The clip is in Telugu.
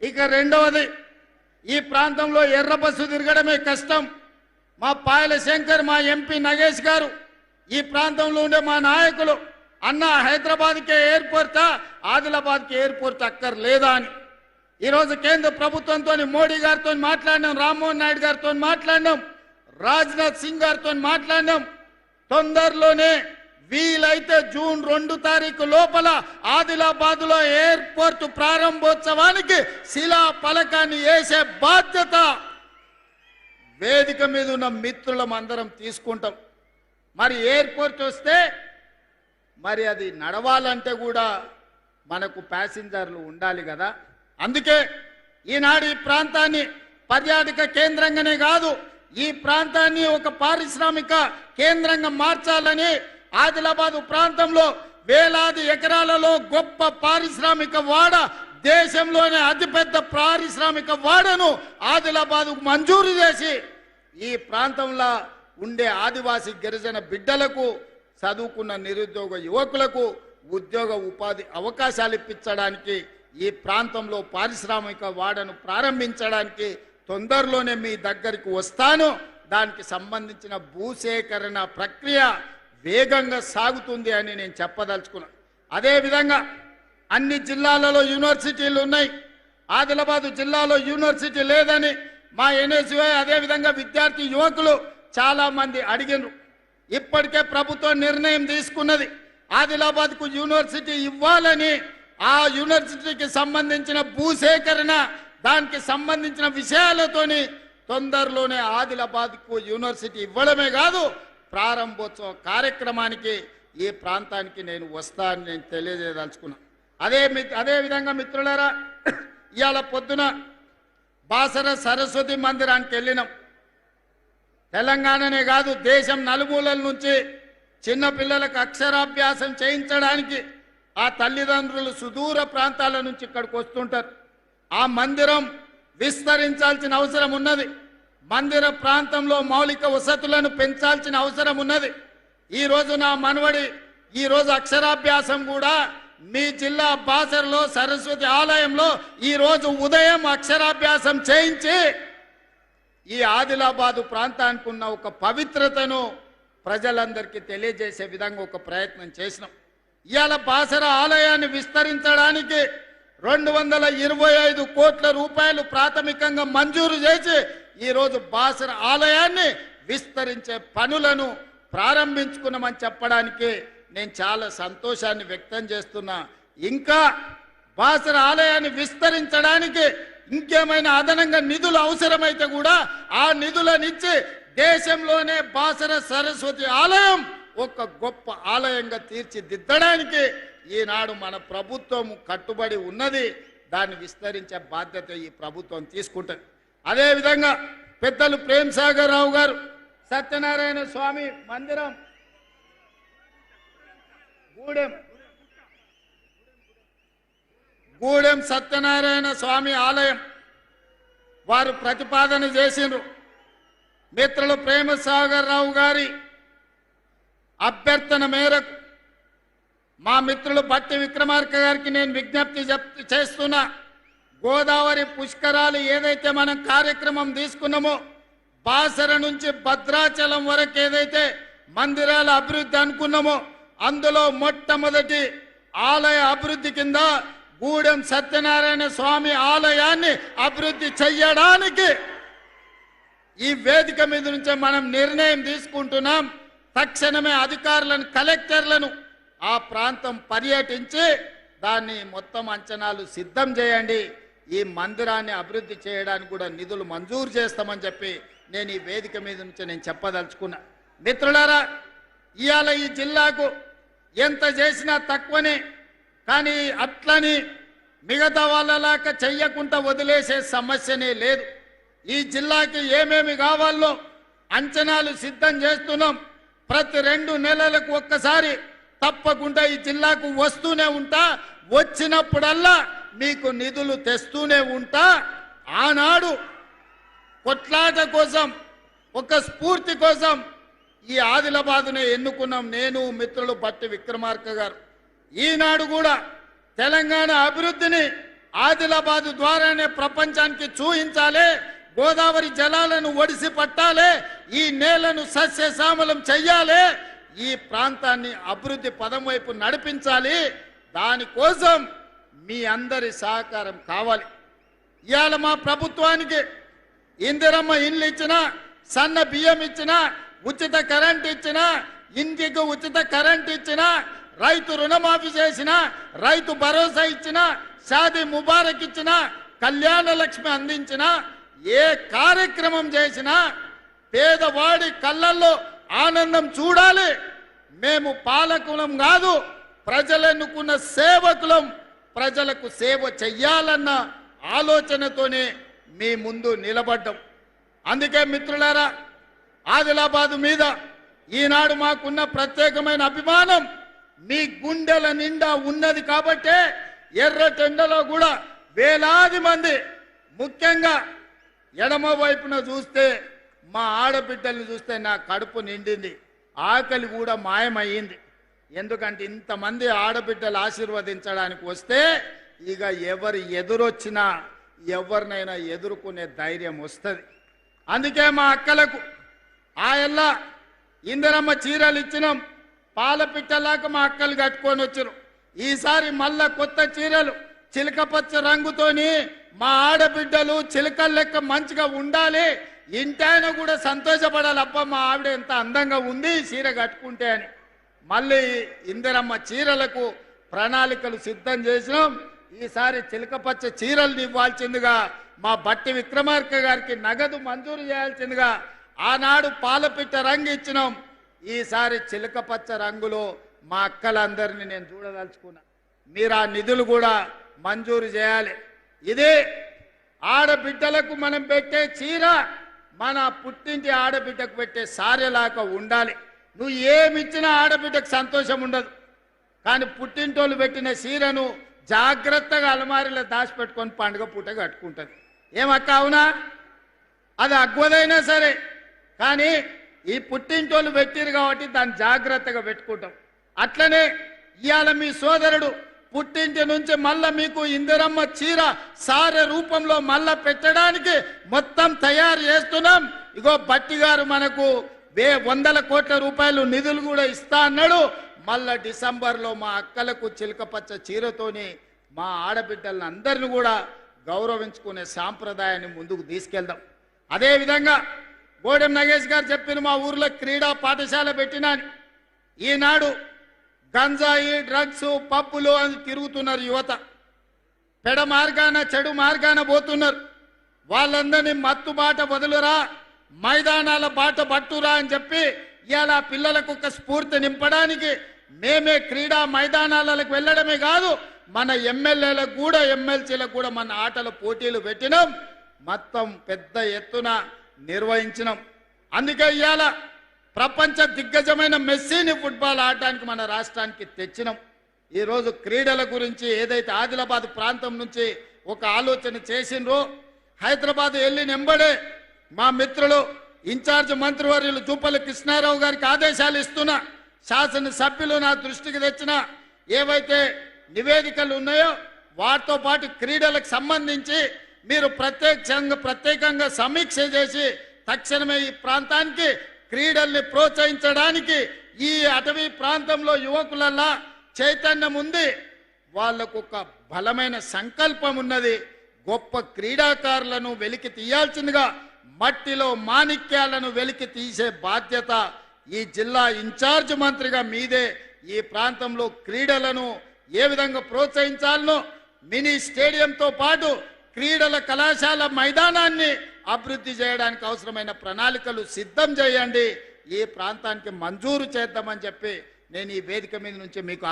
ఇక రెండవది, ఈ ప్రాంతంలో ఎర్ర బస్సు తిరగడమే కష్టం. మా పాయల శంకర్, మా ఎంపీ నగేష్ గారు, ఈ ప్రాంతంలో ఉండే మా నాయకులు, అన్న హైదరాబాద్కే ఎయిర్పోర్టా, ఆదిలాబాద్కి ఎయిర్పోర్ట్ అక్కర్లేదా అని ఈరోజు కేంద్ర ప్రభుత్వంతో, మోడీ గారితో మాట్లాడినాం, రామ్మోహన్ నాయుడు గారితో మాట్లాడినాం, రాజ్నాథ్ సింగ్ గారితో మాట్లాడినాం. తొందరలోనే వీలైతే జూన్ 2 తారీఖు లోపల ఆదిలాబాద్లో ఎయిర్పోర్ట్ ప్రారంభోత్సవానికి శిలా ఫలకాన్ని వేసే బాధ్యత వేదిక మీద ఉన్న మిత్రులం అందరం తీసుకుంటాం. మరి ఎయిర్పోర్ట్ వస్తే మరి అది నడవాలంటే కూడా మనకు ప్యాసింజర్లు ఉండాలి కదా. అందుకే ఈనాడు ఈ ప్రాంతాన్ని పర్యాటక కేంద్రంగానే కాదు, ఈ ప్రాంతాన్ని ఒక పారిశ్రామిక కేంద్రంగా మార్చాలని ఆదిలాబాద్ ప్రాంతంలో వేలాది ఎకరాలలో గొప్ప పారిశ్రామిక వాడ, దేశంలోనే అతిపెద్ద పారిశ్రామిక వాడను ఆదిలాబాద్కు మంజూరు చేసి ఈ ప్రాంతంలో ఉండే ఆదివాసీ గిరిజన బిడ్డలకు, చదువుకున్న నిరుద్యోగ యువకులకు ఉద్యోగ ఉపాధి అవకాశాలు ఇప్పించడానికి, ఈ ప్రాంతంలో పారిశ్రామిక వాడను ప్రారంభించడానికి తొందరలోనే మీ దగ్గరికి వస్తాను. దానికి సంబంధించిన భూసేకరణ ప్రక్రియ వేగంగా సాగుతుంది అని నేను చెప్పదలుచుకున్నాను. అదేవిధంగా అన్ని జిల్లాలలో యూనివర్సిటీలు ఉన్నాయి, ఆదిలాబాద్ జిల్లాలో యూనివర్సిటీ లేదని మా ఎన్ఎస్యుఐ అదేవిధంగా విద్యార్థి యువకులు చాలామంది అడిగినారు. ఇప్పటికే ప్రభుత్వం నిర్ణయం తీసుకున్నది, ఆదిలాబాద్కు యూనివర్సిటీ ఇవ్వాలని. ఆ యూనివర్సిటీకి సంబంధించిన భూసేకరణ, దానికి సంబంధించిన విషయాలతోని తొందరలోనే ఆదిలాబాద్కు యూనివర్సిటీ ఇవ్వడమే కాదు, ప్రారంభోత్సవ కార్యక్రమానికి ఈ ప్రాంతానికి నేను వస్తానని నేను తెలియజేయదలుచుకున్నాను. అదేవిధంగా మిత్రులారా, ఇవాళ పొద్దున బాసర సరస్వతి మందిరానికి వెళ్ళినాం. తెలంగాణనే కాదు, దేశం నలుమూలల నుంచి చిన్నపిల్లలకు అక్షరాభ్యాసం చేయించడానికి ఆ తల్లిదండ్రులు సుదూర ప్రాంతాల నుంచి ఇక్కడికి వస్తుంటారు. ఆ మందిరం విస్తరించాల్సిన అవసరం ఉన్నది. మందిర ప్రాంతంలో మౌలిక వసతులను పెంచాల్సిన అవసరం ఉన్నది. ఈరోజు నా మనవడి ఈరోజు అక్షరాభ్యాసం కూడా మీ జిల్లా బాసరలో సరస్వతి ఆలయంలో ఈరోజు ఉదయం అక్షరాభ్యాసం చేయించి ఈ ఆదిలాబాదు ప్రాంతానికి ఉన్న ఒక పవిత్రతను ప్రజలందరికీ తెలియజేసే విధంగా ఒక ప్రయత్నం చేసినాం. ఇవాళ బాసర ఆలయాన్ని విస్తరించడానికి 225 కోట్ల రూపాయలు ప్రాథమికంగా మంజూరు చేసి ఈరోజు బాసర ఆలయాన్ని విస్తరించే పనులను ప్రారంభించుకున్నామని చెప్పడానికి నేను చాలా సంతోషాన్ని వ్యక్తం చేస్తున్నా. ఇంకా బాసర ఆలయాన్ని విస్తరించడానికి ఇంకేమైనా అదనంగా నిధులు అవసరమైతే కూడా ఆ నిధులనిచ్చి దేశంలోనే బాసర సరస్వతి ఆలయం ఒక గొప్ప ఆలయంగా తీర్చిదిద్దడానికి ఈనాడు మన ప్రభుత్వం కట్టుబడి ఉన్నది. దాన్ని విస్తరించే బాధ్యత ఈ ప్రభుత్వం తీసుకుంటుంది. అదేవిధంగా పెద్దలు ప్రేమ్ సాగర్ రావు గారు సత్యనారాయణ స్వామి మందిరం గూడెం సత్యనారాయణ స్వామి ఆలయం వారు ప్రతిపాదన చేసిండ్రు. మిత్రులు ప్రేమ సాగర్ రావు గారి అభ్యర్థన మేరకు మా మిత్రులు బట్టి విక్రమార్క గారికి నేను విజ్ఞప్తి చేస్తున్నా. గోదావరి పుష్కరాలు ఏదైతే మనం కార్యక్రమం తీసుకున్నామో, బాసర నుంచి భద్రాచలం వరకు ఏదైతే మందిరాల అభివృద్ధి అనుకున్నామో, అందులో మొట్టమొదటి ఆలయ అభివృద్ధి కింద గూడెం సత్యనారాయణ స్వామి ఆలయాన్ని అభివృద్ధి చెయ్యడానికి ఈ వేదిక మీద నుంచే మనం నిర్ణయం తీసుకుంటున్నాం. తక్షణమే అధికారులను, కలెక్టర్లను ఆ ప్రాంతం పర్యటించి దాన్ని మొత్తం అంచనాలు సిద్ధం చేయండి. ఈ మందిరాన్ని అభివృద్ధి చేయడానికి కూడా నిధులు మంజూరు చేస్తామని చెప్పి నేను ఈ వేదిక మీద నుంచి నేను చెప్పదలుచుకున్నా. మిత్రులారా, ఇవాళ ఈ జిల్లాకు ఎంత చేసినా తక్కువనే, కానీ అట్లని మిగతా వాళ్ళలాగా చెయ్యకుండా వదిలేసే సమస్యనే లేదు. ఈ జిల్లాకి ఏమేమి కావాలో అంచనాలు సిద్ధం చేస్తున్నాం. ప్రతి 2 నెలలకు ఒక్కసారి తప్పకుండా ఈ జిల్లాకు వస్తూనే ఉంటా. వచ్చినప్పుడల్లా మీకు నిధులు తెస్తూనే ఉంటా. ఆనాడు కొట్లాట కోసం, ఒక స్ఫూర్తి కోసం ఈ ఆదిలాబాదునే ఎన్నుకున్నాం నేను, మిత్రులు బట్టి విక్రమార్క గారు. ఈనాడు కూడా తెలంగాణ అభివృద్ధిని ఆదిలాబాద్ ద్వారానే ప్రపంచానికి చూయించాలి, గోదావరి జలాలను ఒడిసి పట్టాలి, ఈ నేలను సస్యశ్యామలం చెయ్యాలి, ఈ ప్రాంతాన్ని అభివృద్ధి పదం వైపు నడిపించాలి. దానికోసం మీ అందరి సహకారం కావాలి. ఇవాళ మా ప్రభుత్వానికి ఇందిరమ్మ ఇండ్లు ఇచ్చినా, సన్న బియ్యం ఇచ్చినా, ఉచిత కరెంట్ ఇచ్చినా, ఇంటికి ఉచిత కరెంట్ ఇచ్చినా, రైతు రుణమాఫీ చేసినా, రైతు భరోసా ఇచ్చినా, షాదీ ముబారక్ ఇచ్చినా, కళ్యాణ లక్ష్మి అందించినా, ఏ కార్యక్రమం చేసినా పేదవాడి కళ్ళల్లో ఆనందం చూడాలి. మేము పాలకులం కాదు, ప్రజలెన్నుకున్న సేవకులం, ప్రజలకు సేవ చెయ్యాలన్న ఆలోచనతోనే మీ ముందు నిలబడ్డం. అందుకే మిత్రులారా, ఆదిలాబాదు మీద ఈనాడు మాకున్న ప్రత్యేకమైన అభిమానం మీ గుండెల నిండా ఉన్నది కాబట్టే ఎర్రటెండలో కూడా వేలాది మంది, ముఖ్యంగా ఎడమ వైపున చూస్తే మా ఆడబిడ్డల్ని చూస్తే నా కడుపు నిండింది, ఆకలి కూడా మాయమయ్యింది. ఎందుకంటే ఇంతమంది ఆడబిడ్డలు ఆశీర్వదించడానికి వస్తే ఇక ఎవరు ఎదురొచ్చినా ఎవరినైనా ఎదుర్కొనే ధైర్యం వస్తుంది. అందుకే మా అక్కలకు ఆయల్లా ఇందిరమ్మ చీరలు ఇచ్చినాం, పాలపిట్టలాగా మా అక్కలు కట్టుకొని వచ్చారు. ఈసారి మళ్ళా కొత్త చీరలు చిలకపచ్చ రంగుతోని మా ఆడబిడ్డలు చిలకల లెక్క మంచిగా ఉండాలి, ఇంటాయన కూడా సంతోషపడాలి, అబ్బా మా ఆవిడ ఎంత అందంగా ఉంది చీర కట్టుకుంటే అని. మళ్ళీ ఇందిరమ్మ చీరలకు ప్రణాళికలు సిద్ధం చేసినాం. ఈసారి చిలకపచ్చ చీరలు ఇవ్వాల్సిందిగా మా బట్టి విక్రమార్క గారికి నగదు మంజూరు చేయాల్సిందిగా ఆనాడు పాలపిట్ట రంగు ఇచ్చినాం. ఈసారి చిలకపచ్చ రంగులో మా అక్కలందరినీ నేను చూడదలుచుకున్నా. మీరు ఆ నిధులు కూడా మంజూరు చేయాలి. ఇదే ఆడబిడ్డలకు మనం పెట్టే చీర మన పుట్టింటి ఆడబిడ్డకు పెట్టే సారెలాగా ఉండాలి. నువ్వు ఏమిచ్చినా ఆడబిడ్డకు సంతోషం ఉండదు, కానీ పుట్టింటోళ్ళు పెట్టిన చీరను జాగ్రత్తగా అలమారిలో దాచిపెట్టుకొని పండుగ పూట కట్టుకుంటుంది. ఏమక్క అవునా? అది అగ్వదైనా సరే, కానీ ఈ పుట్టింటోళ్ళు పెట్టిరు కాబట్టి దాన్ని జాగ్రత్తగా పెట్టుకుంటాం. అట్లనే ఇవాళ మీ సోదరుడు పుట్టింటి నుంచి మళ్ళా మీకు ఇందిరమ్మ చీర సారె రూపంలో మళ్ళా పెట్టడానికి మొత్తం తయారు చేస్తున్నాం. ఇగో బట్టి గారు మనకు 100 కోట్ల రూపాయలు నిధులు కూడా ఇస్తా అన్నాడు. మళ్ళా డిసెంబర్లో మా అక్కలకు చిలకపచ్చ చీరతోని మా ఆడబిడ్డలను అందరిని కూడా గౌరవించుకునే సాంప్రదాయాన్ని ముందుకు తీసుకెళ్దాం. అదేవిధంగా గోడెం నగేష్ గారు చెప్పిన మా ఊర్లో క్రీడా పాఠశాల పెట్టినాని. ఈనాడు గంజాయి, డ్రగ్స్, పప్పులు అని తిరుగుతున్నారు యువత, పెడ మార్గాన చెడు మార్గాన పోతున్నారు. వాళ్ళందరినీ మత్తు బాట వదులురా, మైదానాల బాట పట్టురా అని చెప్పి ఇవాళ పిల్లలకు ఒక స్ఫూర్తి నింపడానికి మేమే క్రీడా మైదానాలకు వెళ్ళడమే కాదు, మన ఎమ్మెల్యేలకు కూడా ఎమ్మెల్సీలకు కూడా మన ఆటల పోటీలు పెట్టినాం, మొత్తం పెద్ద ఎత్తున నిర్వహించినాం. అందుకే ఇవాళ ప్రపంచ దిగ్గజమైన మెస్సీని ఫుట్బాల్ ఆడటానికి మన రాష్ట్రానికి తెచ్చినాం. ఈరోజు క్రీడల గురించి ఏదైతే ఆదిలాబాద్ ప్రాంతం నుంచి ఒక ఆలోచన చేసిండ్రో, హైదరాబాద్ వెళ్ళి నెంబడే మా మిత్రులు ఇన్ఛార్జ్ మంత్రివర్యులు జూపల్లి కృష్ణారావు గారికి ఆదేశాలు ఇస్తున్నా, శాసనసభ్యులు నా దృష్టికి తెచ్చిన ఏవైతే నివేదికలు ఉన్నాయో వాటితో పాటు క్రీడలకు సంబంధించి మీరు ప్రత్యేకంగా సమీక్ష చేసి తక్షణమే ఈ ప్రాంతానికి క్రీడల్ని ప్రోత్సహించడానికి ఈ అటవీ ప్రాంతంలో యువకులల్లా చైతన్యం ఉంది, వాళ్ళకు ఒక బలమైన సంకల్పం ఉన్నది. గొప్ప క్రీడాకారులను వెలికి తీయాల్సిందిగా మట్టిలో మాణిక్యాలను వెలికి తీసే బాధ్యత ఈ జిల్లా ఇన్ఛార్జ్ మంత్రిగా మీదే. ఈ ప్రాంతంలో క్రీడలను ఏ విధంగా ప్రోత్సహించాలనో మినీ స్టేడియంతో పాటు క్రీడల కళాశాల మైదానాన్ని అభివృద్ధి చేయడానికి అవసరమైన ప్రణాళికలు సిద్ధం చేయండి, ఈ ప్రాంతానికి మంజూరు చేద్దామని చెప్పి నేను ఈ వేదిక మీద నుంచి మీకు